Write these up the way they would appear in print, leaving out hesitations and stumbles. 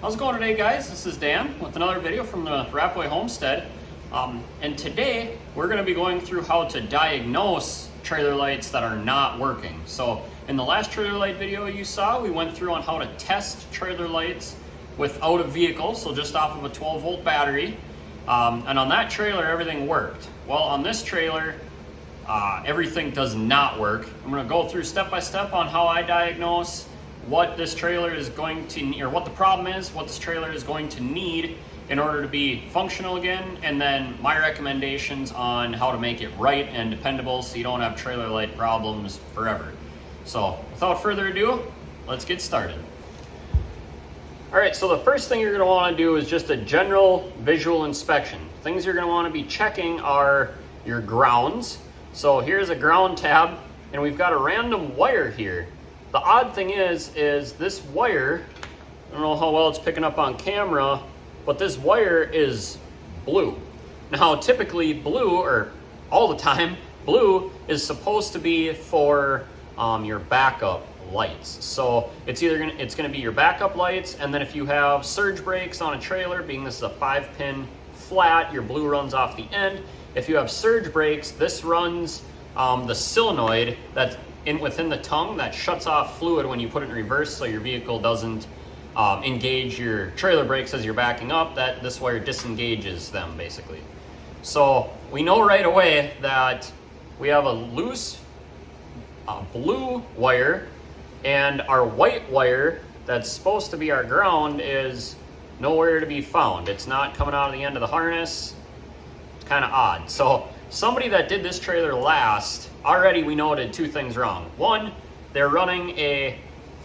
How's it going today, guys? This is Dan with another video from the Rapway Homestead. And today we're going to be going through how to diagnose trailer lights that are not working. So in the last trailer light video you saw, we went through on how to test trailer lights without a vehicle, so just off of a 12-volt battery. And on that trailer, everything worked. Well, on this trailer, everything does not work. I'm going to go through step by step on how I diagnose what this trailer is going to, or what the problem is, what this trailer is going to need in order to be functional again, and then my recommendations on how to make it right and dependable so you don't have trailer light problems forever. So without further ado, let's get started. All right, so the first thing you're going to want to do is just a general visual inspection. Things you're going to want to be checking are your grounds. So here's a ground tab, and we've got a random wire here. The odd thing is this wire, I don't know how well it's picking up on camera, but this wire is blue. Now, typically blue, or all the time, blue is supposed to be for your backup lights. So it's gonna be your backup lights, and then if you have surge brakes on a trailer, being this is a 5-pin flat, your blue runs off the end. If you have surge brakes, this runs the solenoid that's within the tongue that shuts off fluid when you put it in reverse, so your vehicle doesn't engage your trailer brakes as you're backing up. That this wire disengages them basically. So we know right away that we have a loose blue wire, and our white wire that's supposed to be our ground is nowhere to be found. It's not coming out of the end of the harness. It's kind of odd. So somebody that did this trailer last, already we know did two things wrong. One, they're running a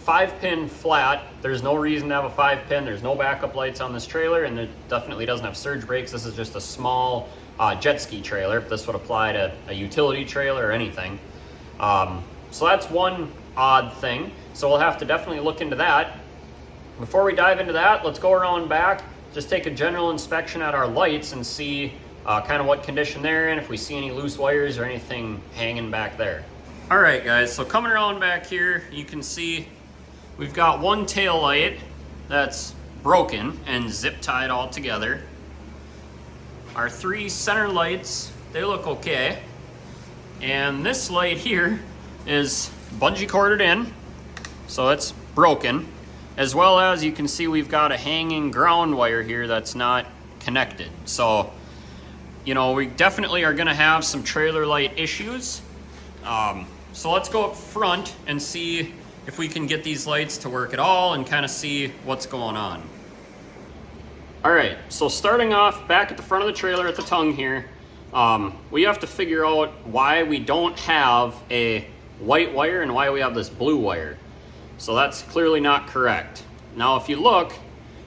5-pin flat. There's no reason to have a 5-pin. There's no backup lights on this trailer, and it definitely doesn't have surge brakes. This is just a small jet ski trailer. This would apply to a utility trailer or anything. So that's one odd thing. So we'll have to definitely look into that. Before we dive into that, let's go around back, just take a general inspection at our lights and see kind of what condition they're in, if we see any loose wires or anything hanging back there. All right, guys, so coming around back here, you can see we've got one tail light that's broken and zip tied all together. Our 3 center lights, they look okay. And this light here is bungee corded in, so it's broken. As well as you can see we've got a hanging ground wire here that's not connected. So, you know, we definitely are gonna have some trailer light issues. So let's go up front and see if we can get these lights to work at all and kind of see what's going on. All right, so starting off back at the front of the trailer at the tongue here, we have to figure out why we don't have a white wire and why we have this blue wire. So that's clearly not correct. Now, if you look,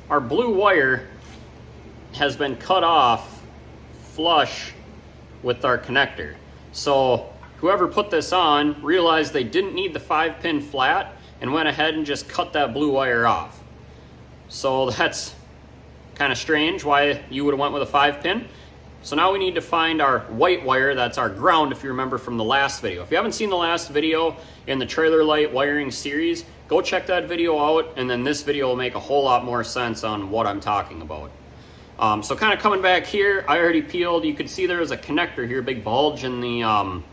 our blue wire has been cut off flush with our connector. So whoever put this on realized they didn't need the 5-pin flat and went ahead and just cut that blue wire off. So that's kind of strange why you would have went with a 5-pin. So now we need to find our white wire, that's our ground, if you remember from the last video. If you haven't seen the last video in the trailer light wiring series, go check that video out, and then this video will make a whole lot more sense on what I'm talking about. So kind of coming back here, I already peeled, you could see there was a connector here, big bulge in the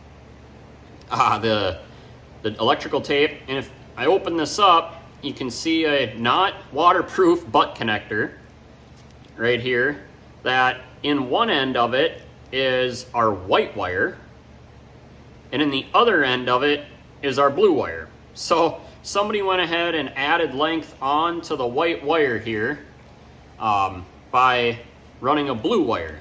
electrical tape. And if I open this up, you can see a not waterproof butt connector right here, that in one end of it is our white wire, and in the other end of it is our blue wire. So somebody went ahead and added length onto the white wire here by running a blue wire.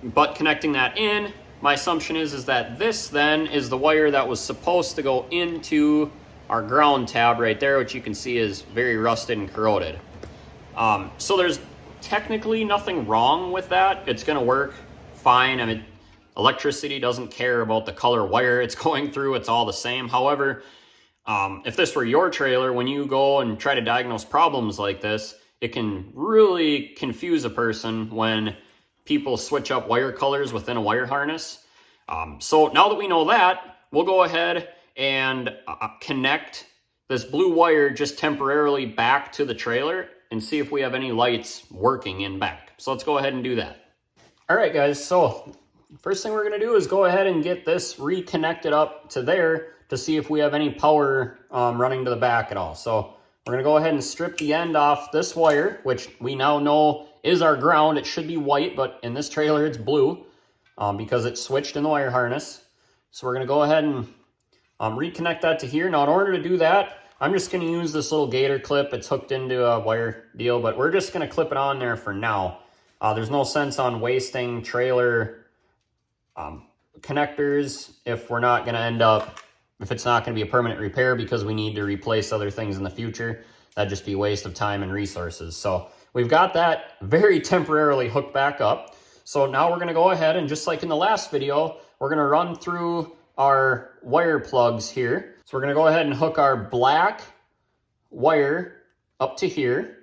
But connecting that in, my assumption is that this then is the wire that was supposed to go into our ground tab right there, which you can see is very rusted and corroded. So there's technically nothing wrong with that. It's gonna work fine. I mean, electricity doesn't care about the color wire it's going through, it's all the same. However, if this were your trailer, when you go and try to diagnose problems like this, it can really confuse a person when people switch up wire colors within a wire harness. So now that we know that, we'll go ahead and connect this blue wire just temporarily back to the trailer and see if we have any lights working in back. So let's go ahead and do that. All right, guys, so first thing we're gonna do is go ahead and get this reconnected up to there to see if we have any power running to the back at all. So we're gonna go ahead and strip the end off this wire, which we now know is our ground. It should be white, but in this trailer it's blue because it's switched in the wire harness. So we're gonna go ahead and reconnect that to here. Now in order to do that, I'm just gonna use this little gator clip. It's hooked into a wire deal, but we're just gonna clip it on there for now. There's no sense on wasting trailer connectors if we're not gonna end up, if it's not gonna be a permanent repair because we need to replace other things in the future. That'd just be a waste of time and resources. So we've got that very temporarily hooked back up. So now we're gonna go ahead and just like in the last video, we're gonna run through our wire plugs here. So we're gonna go ahead and hook our black wire up to here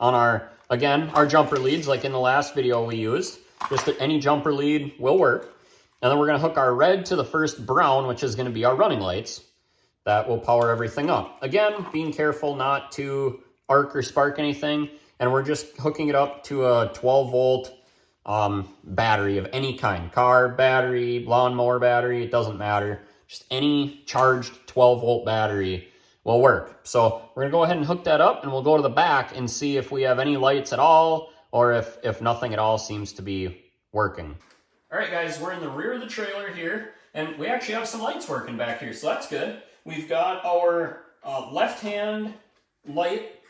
on our, again, our jumper leads like in the last video we used. Just any jumper lead will work. And then we're gonna hook our red to the first brown, which is gonna be our running lights. That will power everything up. Again, being careful not to arc or spark anything. And we're just hooking it up to a 12 volt battery of any kind. Car battery, lawnmower battery, it doesn't matter. Just any charged 12 volt battery will work. So we're gonna go ahead and hook that up and we'll go to the back and see if we have any lights at all or if nothing at all seems to be working. All right, guys, we're in the rear of the trailer here and we actually have some lights working back here, so that's good. We've got our left-hand light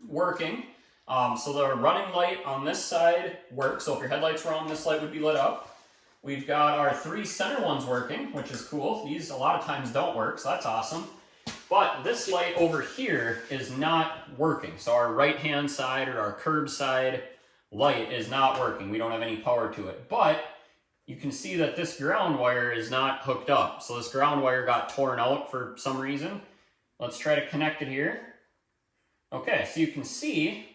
working. So the running light on this side works. So if your headlights were on, this light would be lit up. We've got our 3 center ones working, which is cool. These a lot of times don't work, so that's awesome. But this light over here is not working. So our right-hand side or our curb side light is not working. We don't have any power to it. But you can see that this ground wire is not hooked up. So this ground wire got torn out for some reason. Let's try to connect it here. Okay, so you can see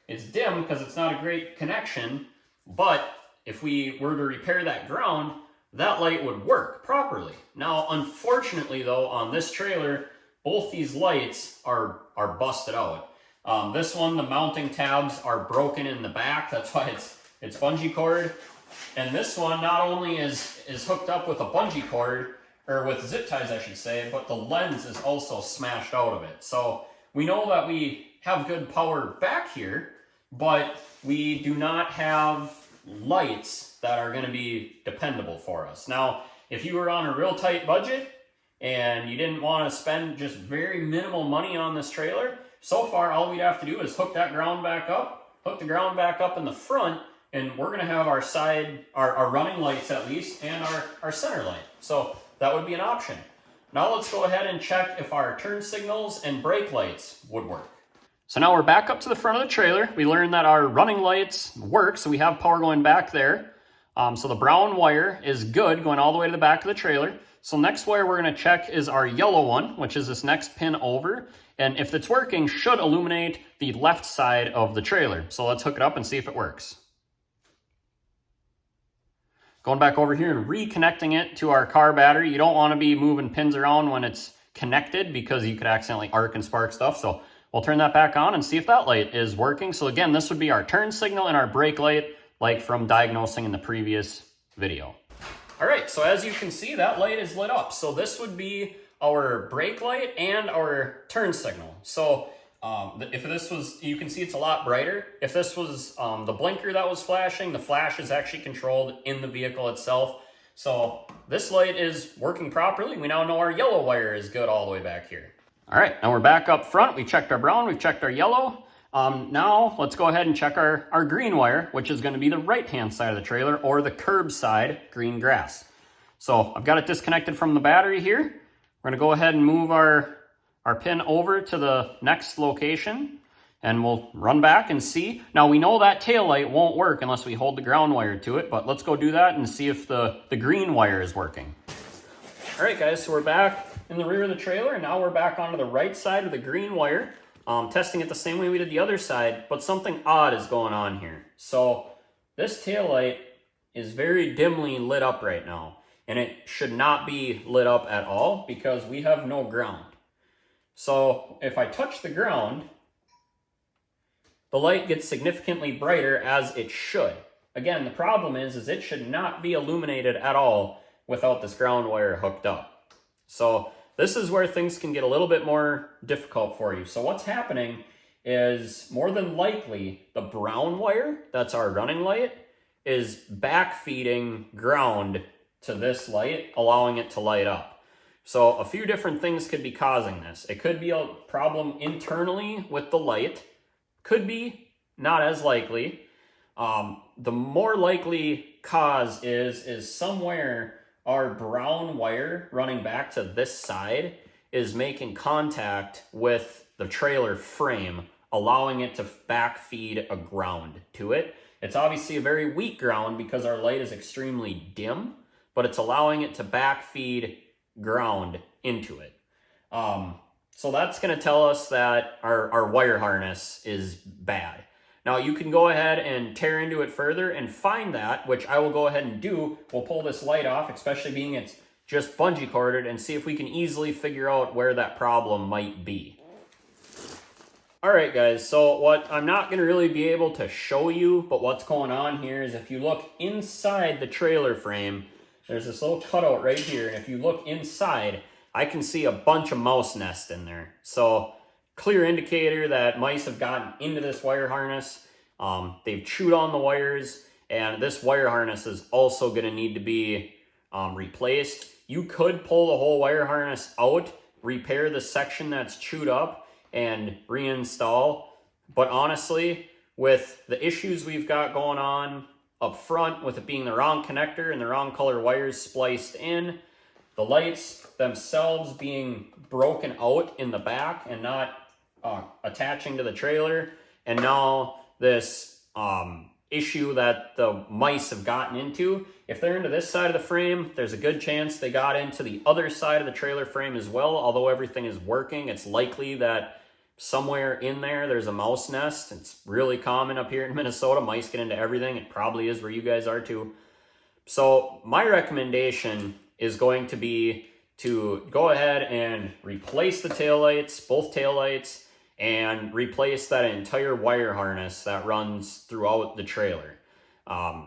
it's dim because it's not a great connection, but if we were to repair that ground, that light would work properly. Now, unfortunately though, on this trailer, both these lights are busted out. This one, the mounting tabs are broken in the back. That's why it's bungee cord. And this one not only is hooked up with a bungee cord, or with zip ties I should say, but the lens is also smashed out of it. So we know that we have good power back here, but we do not have lights that are gonna be dependable for us. Now, if you were on a real tight budget and you didn't wanna spend just very minimal money on this trailer, so far all we'd have to do is hook that ground back up, hook the ground back up in the front, and we're gonna have our side, our running lights at least, and our center light. So that would be an option. Now let's go ahead and check if our turn signals and brake lights would work. So now we're back up to the front of the trailer. We learned that our running lights work, so we have power going back there. So the brown wire is good, going all the way to the back of the trailer. So next wire we're gonna check is our yellow one, which is this next pin over. And if it's working, should illuminate the left side of the trailer. So let's hook it up and see if it works. Going back over here and reconnecting it to our car battery. You don't wanna be moving pins around when it's connected because you could accidentally arc and spark stuff. So we'll turn that back on and see if that light is working. So again, this would be our turn signal and our brake light, like from diagnosing in the previous video. All right, so as you can see, that light is lit up. So this would be our brake light and our turn signal. So if this was, you can see it's a lot brighter. If this was the blinker that was flashing, the flash is actually controlled in the vehicle itself. So this light is working properly. We now know our yellow wire is good all the way back here. All right, now we're back up front. We checked our brown, we've checked our yellow. Now let's go ahead and check our green wire, which is gonna be the right-hand side of the trailer or the curb side green grass. So I've got it disconnected from the battery here. We're gonna go ahead and move our pin over to the next location and we'll run back and see. Now we know that tail light won't work unless we hold the ground wire to it, but let's go do that and see if the green wire is working. All right guys, so we're back in the rear of the trailer and now we're back onto the right side of the green wire, testing it the same way we did the other side, but something odd is going on here. So this tail light is very dimly lit up right now and it should not be lit up at all because we have no ground. So if I touch the ground, the light gets significantly brighter, as it should. Again, the problem is it should not be illuminated at all without this ground wire hooked up. So this is where things can get a little bit more difficult for you. So what's happening is, more than likely, the brown wire, that's our running light, is backfeeding ground to this light, allowing it to light up. So a few different things could be causing this. It could be a problem internally with the light. Could be, not as likely. The more likely cause is somewhere our brown wire running back to this side is making contact with the trailer frame, allowing it to backfeed a ground to it. It's obviously a very weak ground because our light is extremely dim, but it's allowing it to backfeed ground into it. So that's going to tell us that our wire harness is bad. Now you can go ahead and tear into it further and find that, which I will go ahead and do. We'll pull this light off, especially being it's just bungee corded, and see if we can easily figure out where that problem might be. All right, guys, so what I'm not going to really be able to show you, but what's going on here is, if you look inside the trailer frame, there's this little cutout right here, and if you look inside, I can see a bunch of mouse nests in there. So clear indicator that mice have gotten into this wire harness. They've chewed on the wires, and this wire harness is also going to need to be replaced. You could pull the whole wire harness out, repair the section that's chewed up, and reinstall. But honestly, with the issues we've got going on up front, with it being the wrong connector and the wrong color wires spliced in, the lights themselves being broken out in the back and not attaching to the trailer, and now this issue that the mice have gotten into, if they're into this side of the frame, there's a good chance they got into the other side of the trailer frame as well. Although everything is working, it's likely that somewhere in there there's a mouse nest. It's really common up here in Minnesota. Mice get into everything. It probably is where you guys are too. So my recommendation is going to be to go ahead and replace the taillights, both taillights, and replace that entire wire harness that runs throughout the trailer.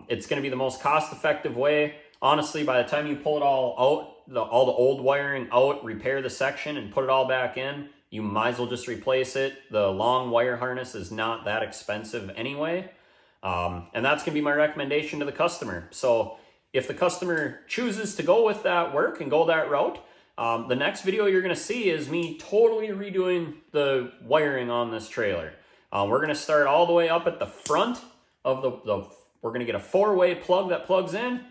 It's going to be the most cost-effective way. Honestly, by the time you pull it all out, all the old wiring out, repair the section, and put it all back in, you might as well just replace it. The long wire harness is not that expensive anyway. And that's going to be my recommendation to the customer. So if the customer chooses to go with that work and go that route, the next video you're going to see is me totally redoing the wiring on this trailer. We're going to start all the way up at the front of we're going to get a 4-way plug that plugs in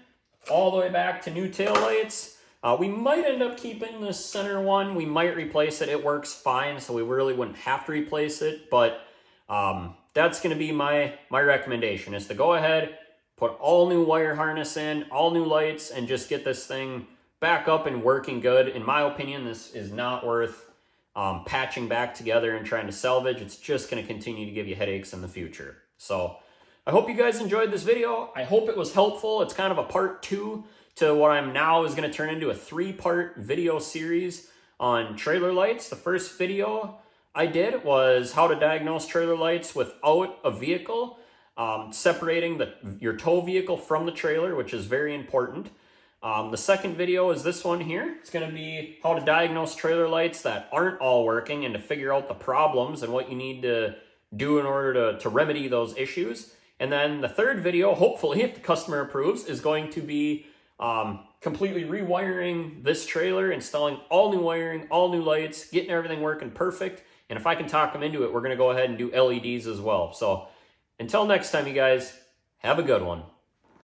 all the way back to new taillights. We might end up keeping the center one. We might replace it. It works fine, so we really wouldn't have to replace it. But that's going to be my recommendation, is to go ahead, put all new wire harness in, all new lights, and just get this thing back up and working good. In my opinion, this is not worth patching back together and trying to salvage. It's just going to continue to give you headaches in the future. So I hope you guys enjoyed this video. I hope it was helpful. It's kind of a part 2 to what I'm now is going to turn into a 3-part video series on trailer lights. The first video I did was how to diagnose trailer lights without a vehicle, separating your tow vehicle from the trailer, which is very important. The second video is this one here. It's going to be how to diagnose trailer lights that aren't all working, and to figure out the problems and what you need to do in order to remedy those issues. And then the third video, hopefully if the customer approves, is going to be completely rewiring this trailer, installing all new wiring, all new lights, getting everything working perfect. And if I can talk them into it, we're going to go ahead and do LEDs as well. So until next time, you guys, have a good one.